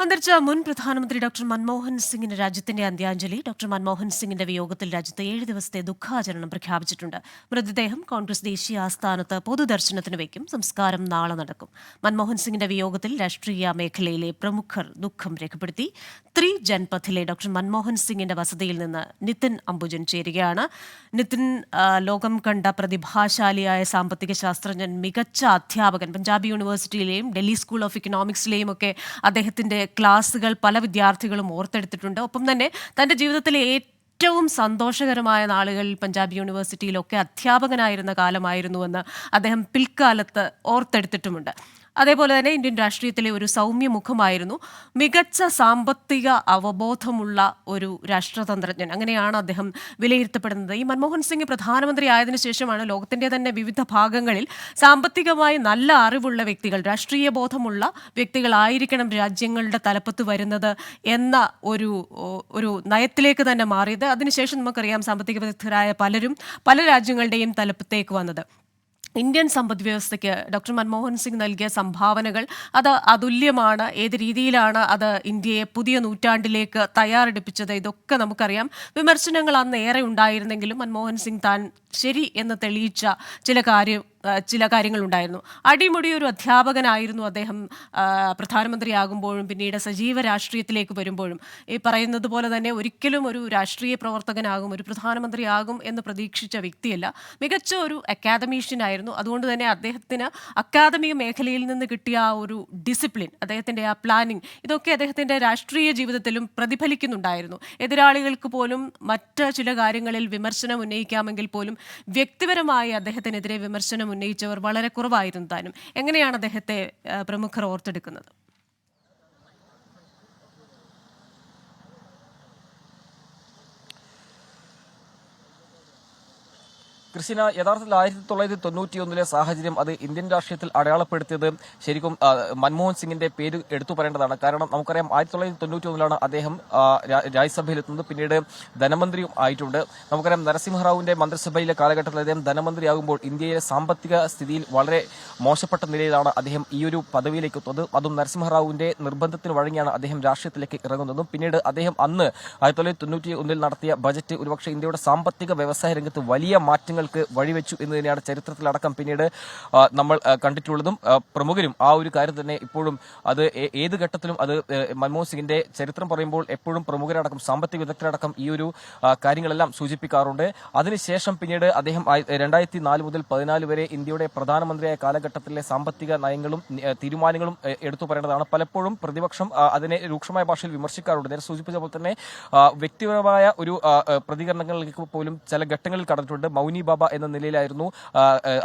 അന്തരിച്ച മുൻ പ്രധാനമന്ത്രി ഡോക്ടർ മൻമോഹൻ സിംഗിന് രാജ്യത്തിന്റെ അന്ത്യാഞ്ജലി. ഡോക്ടർ മൻമോഹൻ സിംഗിന്റെ വിയോഗത്തിൽ രാജ്യത്ത് 7 ദിവസത്തെ ദുഃഖാചരണം പ്രഖ്യാപിച്ചിട്ടുണ്ട്. മൃതദേഹം കോൺഗ്രസ് ദേശീയ ആസ്ഥാനത്ത് പൊതുദർശനത്തിന് വയ്ക്കും. സംസ്കാരം നാളെ നടക്കും. മൻമോഹൻ സിംഗിന്റെ വിയോഗത്തിൽ രാഷ്ട്രീയ മേഖലയിലെ പ്രമുഖർ ദുഃഖം രേഖപ്പെടുത്തി. ജൻപഥിലെ ഡോക്ടർ മൻമോഹൻ സിംഗിന്റെ വസതിയിൽ നിന്ന് നിതിൻ അംബുജൻ ചേരുകയാണ്. നിതിൻ, ലോകം കണ്ട പ്രതിഭാശാലിയായ സാമ്പത്തിക ശാസ്ത്രജ്ഞൻ, മികച്ച അധ്യാപകൻ, പഞ്ചാബ് യൂണിവേഴ്സിറ്റിയിലെയും ഡൽഹി സ്കൂൾ ഓഫ് ഇക്കണോമിക്സിലെയും ഒക്കെ അദ്ദേഹത്തിന്റെ ക്ലാസുകൾ പല വിദ്യാർത്ഥികളും ഓർത്തെടുത്തിട്ടുണ്ട്. ഒപ്പം തന്നെ തന്റെ ജീവിതത്തിലെ ഏറ്റവും സന്തോഷകരമായ നാളുകളിൽ പഞ്ചാബ് യൂണിവേഴ്സിറ്റിയിലൊക്കെ അധ്യാപകനായിരുന്ന കാലമായിരുന്നുവെന്ന് അദ്ദേഹം പിൽക്കാലത്ത് ഓർത്തെടുത്തിട്ടുമുണ്ട്. അതേപോലെ തന്നെ ഇന്ത്യൻ രാഷ്ട്രീയത്തിലെ ഒരു സൗമ്യമുഖമായിരുന്നു. മികച്ച സാമ്പത്തിക അവബോധമുള്ള ഒരു രാഷ്ട്രതന്ത്രജ്ഞൻ, അങ്ങനെയാണ് അദ്ദേഹം വിലയിരുത്തപ്പെടുന്നത്. ഈ മൻമോഹൻ സിംഗ് പ്രധാനമന്ത്രി ആയതിനു ശേഷമാണ് ലോകത്തിന്റെ തന്നെ വിവിധ ഭാഗങ്ങളിൽ സാമ്പത്തികമായി നല്ല അറിവുള്ള വ്യക്തികൾ, രാഷ്ട്രീയ ബോധമുള്ള വ്യക്തികളായിരിക്കണം രാജ്യങ്ങളുടെ തലപ്പത്ത് വരുന്നത് എന്ന ഒരു നയത്തിലേക്ക് തന്നെ മാറിയത്. അതിനുശേഷം നമുക്കറിയാം, സാമ്പത്തിക വിദഗ്ധരായ പലരും പല രാജ്യങ്ങളുടെയും തലപ്പത്തേക്ക് വന്നത്. ഇന്ത്യൻ സമ്പദ് വ്യവസ്ഥയ്ക്ക് ഡോക്ടർ മൻമോഹൻ സിംഗ് നൽകിയ സംഭാവനകൾ അത് അതുല്യമാണ്. ഏത് രീതിയിലാണ് അത് ഇന്ത്യയെ പുതിയ നൂറ്റാണ്ടിലേക്ക് തയ്യാറെടുപ്പിച്ചത്, ഇതൊക്കെ നമുക്കറിയാം. വിമർശനങ്ങൾ അന്ന് ഏറെ ഉണ്ടായിരുന്നെങ്കിലും മൻമോഹൻ സിംഗ് താൻ ശരി എന്ന് തെളിയിച്ച ചില കാര്യങ്ങളുണ്ടായിരുന്നു. അടിമുടി ഒരു അധ്യാപകനായിരുന്നു അദ്ദേഹം. പ്രധാനമന്ത്രിയാകുമ്പോഴും പിന്നീട് സജീവ രാഷ്ട്രീയത്തിലേക്ക് വരുമ്പോഴും ഈ പറയുന്നത് പോലെ തന്നെ ഒരിക്കലും ഒരു രാഷ്ട്രീയ പ്രവർത്തകനാകും, ഒരു പ്രധാനമന്ത്രിയാകും എന്ന് പ്രതീക്ഷിച്ച വ്യക്തിയല്ല. മികച്ച ഒരു അക്കാദമീഷ്യനായിരുന്നു. അതുകൊണ്ട് തന്നെ അദ്ദേഹത്തിന് അക്കാദമിക മേഖലയിൽ നിന്ന് കിട്ടിയ ആ ഒരു ഡിസിപ്ലിൻ, അദ്ദേഹത്തിൻ്റെ ആ പ്ലാനിങ്, ഇതൊക്കെ അദ്ദേഹത്തിൻ്റെ രാഷ്ട്രീയ ജീവിതത്തിലും പ്രതിഫലിക്കുന്നുണ്ടായിരുന്നു. എതിരാളികൾക്ക് പോലും മറ്റ് ചില കാര്യങ്ങളിൽ വിമർശനം ഉന്നയിക്കാമെങ്കിൽ പോലും വ്യക്തിപരമായി അദ്ദേഹത്തിനെതിരെ വിമർശനം ഉന്നയിച്ചവർ വളരെ കുറവായിരുന്നു താനും. എങ്ങനെയാണ് അദ്ദേഹത്തെ പ്രമുഖർ ഓർത്തെടുക്കുന്നത്? ക്രിസ്റ്റിന, യഥാർത്ഥത്തിൽ 1991 സാഹചര്യം അത് ഇന്ത്യൻ രാഷ്ട്രീയത്തിൽ അടയാളപ്പെടുത്തിയത് ശരിക്കും മൻമോഹൻ സിംഗിന്റെ പേര് എടുത്തു പറയേണ്ടതാണ്. കാരണം നമുക്കറിയാം, 1991 അദ്ദേഹം രാജ്യസഭയിലെത്തുന്നത്. പിന്നീട് ധനമന്ത്രിയും ആയിട്ടുണ്ട്. നമുക്കറിയാം, നരസിംഹറാവുവിന്റെ മന്ത്രിസഭയിലെ കാലഘട്ടത്തിൽ അദ്ദേഹം ധനമന്ത്രിയാകുമ്പോൾ ഇന്ത്യയിലെ സാമ്പത്തിക സ്ഥിതിയിൽ വളരെ മോശപ്പെട്ട നിലയിലാണ് അദ്ദേഹം ഈ ഒരു പദവിയിലേക്ക് എത്തുന്നത്. അതും നരസിംഹറാവുവിന്റെ നിർബന്ധത്തിന് വഴങ്ങിയാണ് അദ്ദേഹം രാഷ്ട്രീയത്തിലേക്ക് ഇറങ്ങുന്നതും. പിന്നീട് അദ്ദേഹം അന്ന് 1991 നടത്തിയ ബജറ്റ് ഒരുപക്ഷെ ഇന്ത്യയുടെ സാമ്പത്തിക വ്യവസായ രംഗത്ത് വലിയ മാറ്റങ്ങൾ വഴിവെച്ചു എന്ന് തന്നെയാണ് ചരിത്രത്തിലടക്കം പിന്നീട് നമ്മൾ കണ്ടിട്ടുള്ളതും. പ്രമുഖരും ആ ഒരു കാര്യം തന്നെ ഇപ്പോഴും അത് ഏത് ഘട്ടത്തിലും അത് മൻമോഹൻ സിംഗിന്റെ ചരിത്രം പറയുമ്പോൾ എപ്പോഴും പ്രമുഖരടക്കം സാമ്പത്തിക വിദഗ്ധരടക്കം ഈ ഒരു കാര്യങ്ങളെല്ലാം സൂചിപ്പിക്കാറുണ്ട്. അതിനുശേഷം പിന്നീട് അദ്ദേഹം 2004 മുതൽ 2014 വരെ ഇന്ത്യയുടെ പ്രധാനമന്ത്രിയായ കാലഘട്ടത്തിലെ സാമ്പത്തിക നയങ്ങളും തീരുമാനങ്ങളും എടുത്തു പറയേണ്ടതാണ്. പലപ്പോഴും പ്രതിപക്ഷം അതിനെ രൂക്ഷമായ ഭാഷയിൽ വിമർശിക്കാറുണ്ട്. നേരെ സൂചിപ്പിച്ച പോലെ തന്നെ വ്യക്തിപരമായ ഒരു പ്രതികരണങ്ങളിലേക്ക് പോലും ചില ഘട്ടങ്ങളിൽ കടന്നിട്ടുണ്ട്. മൗനി ബാബ എന്ന നിലയിലായിരുന്നു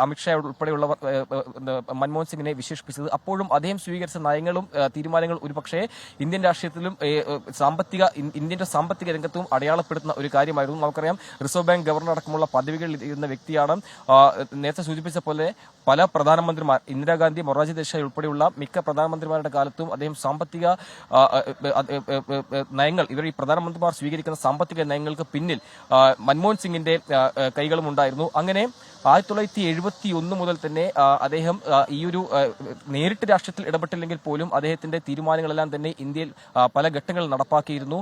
അമിത്ഷാ ഉൾപ്പെടെയുള്ളവർ മൻമോഹൻ സിംഗിനെ വിശേഷിപ്പിച്ചത്. അപ്പോഴും അദ്ദേഹം സ്വീകരിച്ച നയങ്ങളും തീരുമാനങ്ങളും ഒരുപക്ഷെ ഇന്ത്യൻ രാഷ്ട്രീയത്തിലും ഇന്ത്യന്റെ സാമ്പത്തിക രംഗത്തും അടയാളപ്പെടുത്തുന്ന ഒരു കാര്യമായിരുന്നു. നമുക്കറിയാം, റിസർവ് ബാങ്ക് ഗവർണർ അടക്കമുള്ള പദവികളിൽ ഇരുന്ന വ്യക്തിയാണ്. നേരത്തെ സൂചിപ്പിച്ച പോലെ പല പ്രധാനമന്ത്രിമാർ, ഇന്ദിരാഗാന്ധി, മൊറാർജി ദേശായി ഉൾപ്പെടെയുള്ള മിക്ക പ്രധാനമന്ത്രിമാരുടെ കാലത്തും അദ്ദേഹം സാമ്പത്തിക നയങ്ങൾ, ഇവർ ഈ പ്രധാനമന്ത്രിമാർ സ്വീകരിക്കുന്ന സാമ്പത്തിക നയങ്ങൾക്ക് പിന്നിൽ മൻമോഹൻ സിംഗിന്റെ കൈകളും ഉണ്ടായിരുന്നു. അങ്ങനെ 1971 മുതൽ തന്നെ അദ്ദേഹം ഈ ഒരു നേരിട്ട് രാഷ്ട്രീയത്തിൽ ഇടപെട്ടില്ലെങ്കിൽ പോലും അദ്ദേഹത്തിന്റെ തീരുമാനങ്ങളെല്ലാം തന്നെ ഇന്ത്യയിൽ പല ഘട്ടങ്ങളിൽ നടപ്പാക്കിയിരുന്നു.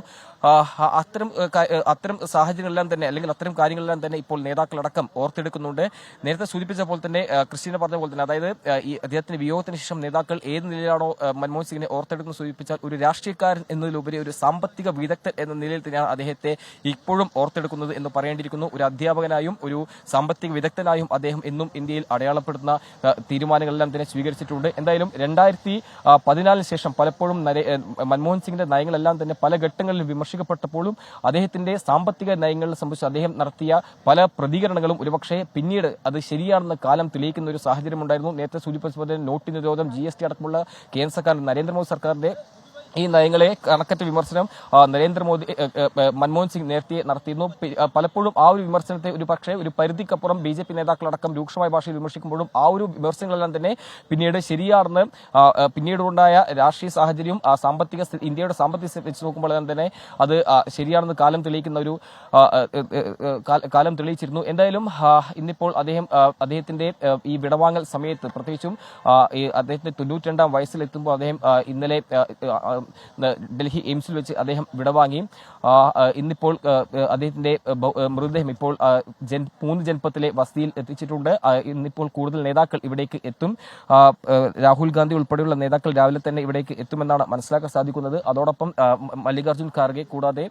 അത്തരം സാഹചര്യങ്ങളെല്ലാം തന്നെ, അല്ലെങ്കിൽ അത്തരം കാര്യങ്ങളെല്ലാം തന്നെ ഇപ്പോൾ നേതാക്കളടക്കം ഓർത്തെടുക്കുന്നുണ്ട്. നേരത്തെ സൂചിപ്പിച്ച പോലെ തന്നെ, ക്രിസ്റ്റീന പറഞ്ഞ പോലെ തന്നെ, അതായത് ഈ അദ്ദേഹത്തിന്റെ വിയോഗത്തിന് ശേഷം നേതാക്കൾ ഏത് നിലയിലാണോ മൻമോഹൻ സിംഗിനെ ഓർത്തെടുക്കുന്നത് സൂചിപ്പിച്ചാൽ, ഒരു രാഷ്ട്രീയക്കാരൻ എന്നതിലുപരി ഒരു സാമ്പത്തിക വിദഗ്ധൻ എന്ന നിലയിൽ തന്നെയാണ് അദ്ദേഹത്തെ ഇപ്പോഴും ഓർത്തെടുക്കുന്നത് എന്ന് പറയേണ്ടിയിരിക്കുന്നു. ഒരു അധ്യാപകനായും ഒരു സാമ്പത്തിക വിദഗ്ധനായും അദ്ദേഹം എന്നും ഇന്ത്യയിൽ അടയാളപ്പെടുത്തുന്ന തീരുമാനങ്ങളെല്ലാം തന്നെ സ്വീകരിച്ചിട്ടുണ്ട്. എന്തായാലും 2014 ശേഷം പലപ്പോഴും മൻമോഹൻ സിംഗിന്റെ നയങ്ങളെല്ലാം തന്നെ പല ഘട്ടങ്ങളിലും വിമർശിക്കപ്പെട്ടപ്പോഴും അദ്ദേഹത്തിന്റെ സാമ്പത്തിക നയങ്ങളെ സംബന്ധിച്ച് അദ്ദേഹം നടത്തിയ പല പ്രതികരണങ്ങളും ഒരുപക്ഷെ പിന്നീട് അത് ശരിയാണെന്ന് കാലം തെളിയിക്കുന്ന ഒരു സാഹചര്യം ഉണ്ടായിരുന്നു. നേരത്തെ സൂചിപ്പിച്ചതുപോലെ നോട്ട് നിരോധനം, GST അടക്കമുള്ള കേന്ദ്ര സർക്കാർ, നരേന്ദ്രമോദി സർക്കാരിന്റെ ഈ നയങ്ങളെ കണക്കറ്റ വിമർശനം മൻമോഹൻ സിംഗ് നേരത്തെ നടത്തിയിരുന്നു. പലപ്പോഴും ആ ഒരു വിമർശനത്തെ ഒരു പരിധിക്കപ്പുറം BJP നേതാക്കളടക്കം രൂക്ഷമായ ഭാഷയിൽ വിമർശിക്കുമ്പോഴും ആ ഒരു വിമർശനങ്ങളെല്ലാം തന്നെ പിന്നീട് ശരിയാണെന്ന് പിന്നീടുണ്ടായ രാഷ്ട്രീയ സാഹചര്യം, ഇന്ത്യയുടെ സാമ്പത്തിക സ്ഥിതി വെച്ച് നോക്കുമ്പോൾ തന്നെ അത് ശരിയാണെന്ന് കാലം തെളിയിച്ചിരുന്നു. എന്തായാലും ഇന്നിപ്പോൾ അദ്ദേഹത്തിന്റെ ഈ വിടവാങ്ങൽ സമയത്ത്, പ്രത്യേകിച്ചും അദ്ദേഹത്തിന്റെ 92-ാം വയസ്സിലെത്തുമ്പോൾ അദ്ദേഹം ഇന്നലെ ഡൽഹി എയിംസിൽ വെച്ച് അദ്ദേഹം വിടവാങ്ങി. ഇന്നിപ്പോൾ അദ്ദേഹത്തിന്റെ മൃതദേഹം ഇപ്പോൾ 3 ജൻപത്തിലെ വസതിയിൽ എത്തിച്ചിട്ടുണ്ട്. ഇന്നിപ്പോൾ കൂടുതൽ നേതാക്കൾ ഇവിടേക്ക് എത്തും. രാഹുൽ ഗാന്ധി ഉൾപ്പെടെയുള്ള നേതാക്കൾ രാവിലെ തന്നെ ഇവിടേക്ക് എത്തുമെന്നാണ് മനസ്സിലാക്കാൻ സാധിക്കുന്നത്. അതോടൊപ്പം മല്ലികാർജ്ജുൻ ഖാർഗെ കൂടാതെ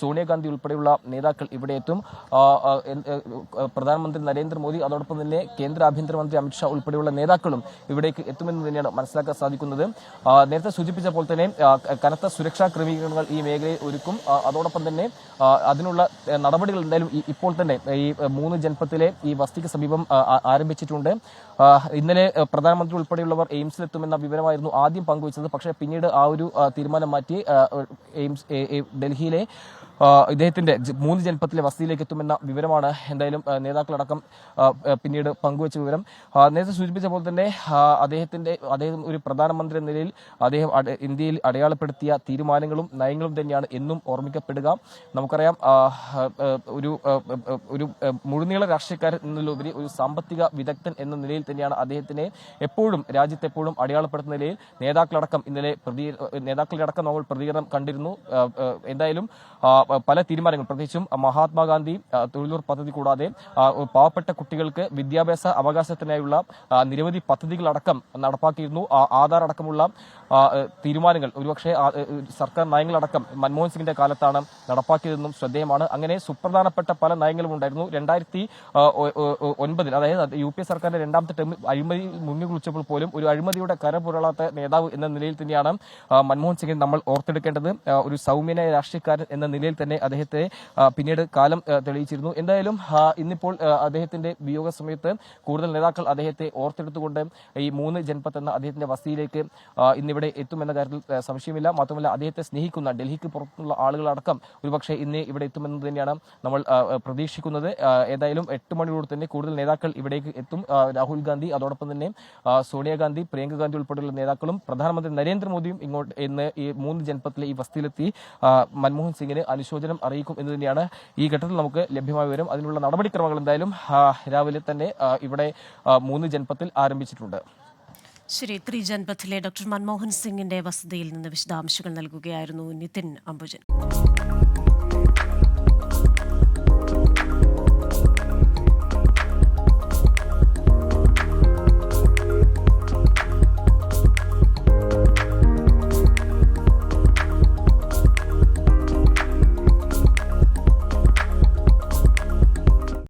സോണിയാഗാന്ധി ഉൾപ്പെടെയുള്ള നേതാക്കൾ ഇവിടെ എത്തും. പ്രധാനമന്ത്രി നരേന്ദ്രമോദി അതോടൊപ്പം തന്നെ കേന്ദ്ര ആഭ്യന്തരമന്ത്രി അമിത്ഷാ ഉൾപ്പെടെയുള്ള നേതാക്കളും ഇവിടേക്ക് എത്തുമെന്ന് തന്നെയാണ് മനസ്സിലാക്കാൻ സാധിക്കുന്നത്. നേരത്തെ സൂചിപ്പിച്ച പോലെ തന്നെ കനത്ത സുരക്ഷാ ക്രമീകരണങ്ങൾ ഈ മേഖലയിൽ ഒരുക്കും. അതോടൊപ്പം തന്നെ അതിനുള്ള നടപടികൾ എന്തായാലും ഇപ്പോൾ തന്നെ ഈ 3 ജൻപത്തിലെ ഈ വസതിക്ക് സമീപം ആരംഭിച്ചിട്ടുണ്ട്. ഇന്നലെ പ്രധാനമന്ത്രി ഉൾപ്പെടെയുള്ളവർ എയിംസിലെത്തുമെന്ന വിവരമായിരുന്നു ആദ്യം പങ്കുവച്ചത്. പക്ഷേ പിന്നീട് ആ ഒരു തീരുമാനം മാറ്റി ഡൽഹിയിലെ ഇദ്ദേഹത്തിന്റെ 3 ജൻപത്തിലെ വസതിയിലേക്ക് എത്തുമെന്ന വിവരമാണ് എന്തായാലും നേതാക്കളടക്കം പിന്നീട് പങ്കുവച്ച വിവരം. നേരത്തെ സൂചിപ്പിച്ച പോലെ തന്നെ അദ്ദേഹം ഒരു പ്രധാനമന്ത്രി എന്ന നിലയിൽ അദ്ദേഹം ഇന്ത്യയിൽ അടയാളപ്പെടുത്തിയ തീരുമാനങ്ങളും നയങ്ങളും തന്നെയാണ് എന്നും ഓർമ്മിക്കപ്പെടുക. നമുക്കറിയാം ഒരു മുഴുനീള രാഷ്ട്രീയക്കാരൻ എന്നതിലുപരി ഒരു സാമ്പത്തിക വിദഗ്ധൻ എന്ന നിലയിൽ തന്നെയാണ് അദ്ദേഹത്തിനെ എപ്പോഴും രാജ്യത്തെപ്പോഴും അടയാളപ്പെടുത്തുന്ന നിലയിൽ നേതാക്കളുടെ അടക്കം നമ്മൾ പ്രതികരണം കണ്ടിരുന്നു. എന്തായാലും പല തീരുമാനങ്ങൾ പ്രത്യേകിച്ചും മഹാത്മാഗാന്ധി തൊഴിലുറപ്പ് പദ്ധതി കൂടാതെ പാവപ്പെട്ട കുട്ടികൾക്ക് വിദ്യാഭ്യാസ അവകാശത്തിനായുള്ള നിരവധി പദ്ധതികളടക്കം നടപ്പാക്കിയിരുന്നു. ആധാർ അടക്കമുള്ള തീരുമാനങ്ങൾ ഒരുപക്ഷെ സർക്കാർ നയങ്ങളടക്കം മൻമോഹൻ സിംഗിന്റെ കാലത്താണ് നടപ്പാക്കിയതെന്നും ശ്രദ്ധേയമാണ്. അങ്ങനെ സുപ്രധാനപ്പെട്ട പല നയങ്ങളും ഉണ്ടായിരുന്നു. 2009 അതായത് UPA സർക്കാരിന്റെ 2ാമത്തെ ടേമിൽ അഴിമതി മുങ്ങിക്കുളിച്ചപ്പോൾ പോലും ഒരു അഴിമതിയുടെ കരപുരളാത്ത നേതാവ് എന്ന നിലയിൽ തന്നെയാണ് മൻമോഹൻ സിംഗിനെ നമ്മൾ ഓർത്തെടുക്കേണ്ടത്. ഒരു സൗമ്യനായ രാഷ്ട്രീയക്കാരൻ എന്ന നിലയിൽ തന്നെ അദ്ദേഹത്തെ പിന്നീട് കാലം തെളിയിച്ചിരുന്നു. എന്തായാലും ഇന്നിപ്പോൾ അദ്ദേഹത്തിന്റെ വിയോഗ സമയത്ത് കൂടുതൽ നേതാക്കൾ അദ്ദേഹത്തെ ഓർത്തെടുത്തുകൊണ്ട് ഈ 3 ജൻപത്ത് എന്ന അദ്ദേഹത്തിന്റെ വസതിയിലേക്ക് ഇന്നിവിടെ എത്തുമെന്ന കാര്യത്തിൽ സംശയമില്ല. മാത്രമല്ല അദ്ദേഹത്തെ സ്നേഹിക്കുന്ന ഡൽഹിക്ക് പുറത്തുള്ള ആളുകളടക്കം ഒരുപക്ഷെ ഇന്ന് ഇവിടെ എത്തുമെന്ന് തന്നെയാണ് നമ്മൾ പ്രതീക്ഷിക്കുന്നത്. ഏതായാലും 8 മണിയോട് തന്നെ കൂടുതൽ നേതാക്കൾ ഇവിടേക്ക് എത്തും. രാഹുൽ ഗാന്ധി അതോടൊപ്പം തന്നെ സോണിയാഗാന്ധി, പ്രിയങ്ക ഗാന്ധി ഉൾപ്പെടെയുള്ള നേതാക്കളും പ്രധാനമന്ത്രി നരേന്ദ്രമോദിയും ഇന്ന് ഈ 3 ജൻപത്തിലെ ഈ വസതിയിലെത്തി മൻമോഹൻ സിംഗിന് അനുശോചനം അറിയിക്കും എന്ന് തന്നെയാണ് ഈ ഘട്ടത്തിൽ നമുക്ക് ലഭ്യമായ വിവരം. അതിനുള്ള നടപടിക്രമങ്ങൾ എന്തായാലും രാവിലെ തന്നെ ഇവിടെ 3 ജൻപത്തിൽ ആരംഭിച്ചിട്ടുണ്ട്. ശരി, 3 ജൻപത്തിലെ ഡോക്ടർ മൻമോഹൻ സിംഗിന്റെ വസതിയിൽ നിന്ന് വിശദാംശങ്ങൾ നൽകുകയായിരുന്നു നിതിൻ അംബുജൻ.